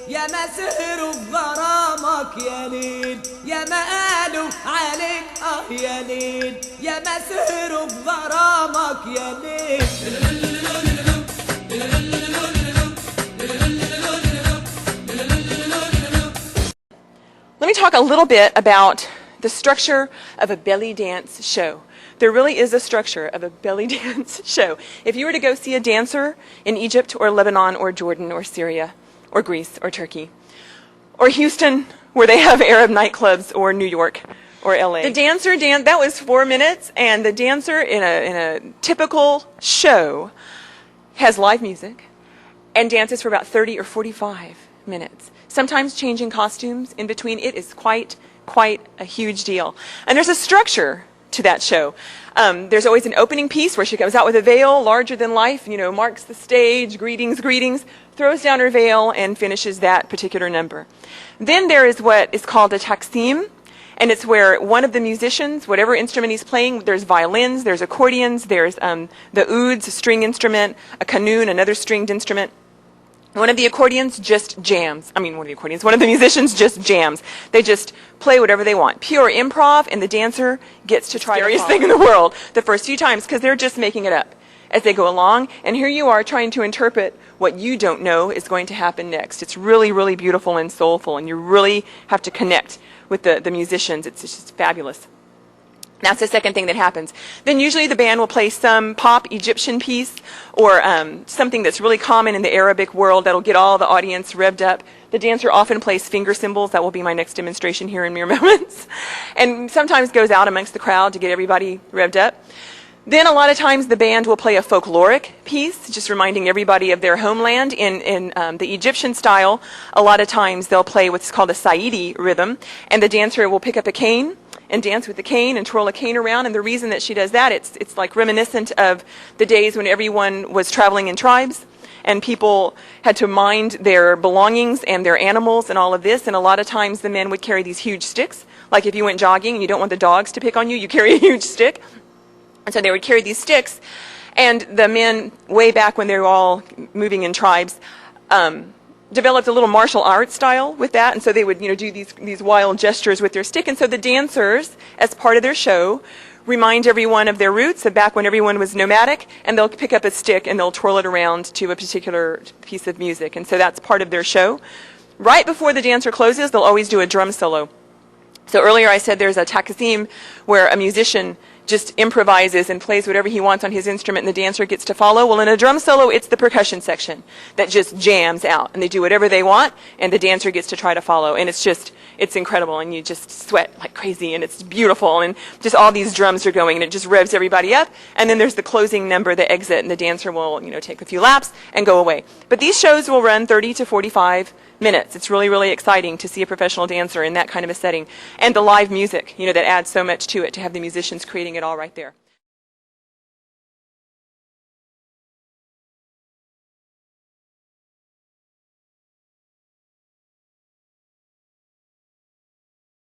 يا ما سهروا بغرامك يا ليل يا ما قالوا عليك يا ليل يا ما سهروا بغرامك يا ليل. Let me talk a little bit about the structure of a belly dance show. There really is a structure of a belly dance show. If you were to go see a dancer in Egypt or Lebanon or Jordan or Syria or Greece or Turkey or Houston, where they have Arab nightclubs, or New York or LA, the dancer that was 4 minutes, and the dancer in a typical show has live music and dances for about 30 or 45 minutes, sometimes changing costumes in between. It is quite a huge deal. And there's a structure to that show. There's always an opening piece where she comes out with a veil larger than life, marks the stage, greetings, throws down her veil, and finishes that particular number. Then there is what is called a Tux Team, and it's where one of the musicians, whatever instrument he's playing, there's violins, there's accordions, there's the ouds, a string instrument, a qanun, another stringed instrument. One of the accordions just jams. One of the musicians just jams. They just play whatever they want. Pure improv, and the dancer gets to try the scariest thing in the world the first few times, because they're just making it up as they go along. And here you are trying to interpret what you don't know is going to happen next. It's really, really beautiful and soulful, and you really have to connect with the musicians. It's just fabulous. That's the second thing that happens. Then usually the band will play some pop Egyptian piece, or something that's really common in the Arabic world that'll get all the audience revved up. The dancer often plays finger cymbals. That will be my next demonstration here in mere moments. And sometimes goes out amongst the crowd to get everybody revved up. Then a lot of times the band will play a folkloric piece, just reminding everybody of their homeland. In the Egyptian style, a lot of times they'll play what's called a Saidi rhythm, and the dancer will pick up a cane and dance with the cane and twirl a cane around. And the reason that she does that, it's like reminiscent of the days when everyone was traveling in tribes and people had to mind their belongings and their animals and all of this. And a lot of times the men would carry these huge sticks. Like if you went jogging and you don't want the dogs to pick on you, you carry a huge stick. And so they would carry these sticks. And the men, way back when they were all moving in tribes, developed a little martial arts style with that, and so they would do these wild gestures with their stick. And so the dancers, as part of their show, remind everyone of their roots, of back when everyone was nomadic, and they'll pick up a stick and they'll twirl it around to a particular piece of music. And so that's part of their show. Right before the dancer closes, they'll always do a drum solo. So earlier I said there's a taksim where a musician just improvises and plays whatever he wants on his instrument, and the dancer gets to follow. Well, in a drum solo, it's the percussion section that just jams out, and they do whatever they want, and the dancer gets to try to follow. And it's incredible, and you just sweat like crazy, and it's beautiful, and just all these drums are going, and it just revs everybody up. And then there's the closing number, the exit, and the dancer will take a few laps and go away. But these shows will run 30 to 45 minutes. It's really, really exciting to see a professional dancer in that kind of a setting. And the live music, that adds so much to it, to have the musicians creating it all right there.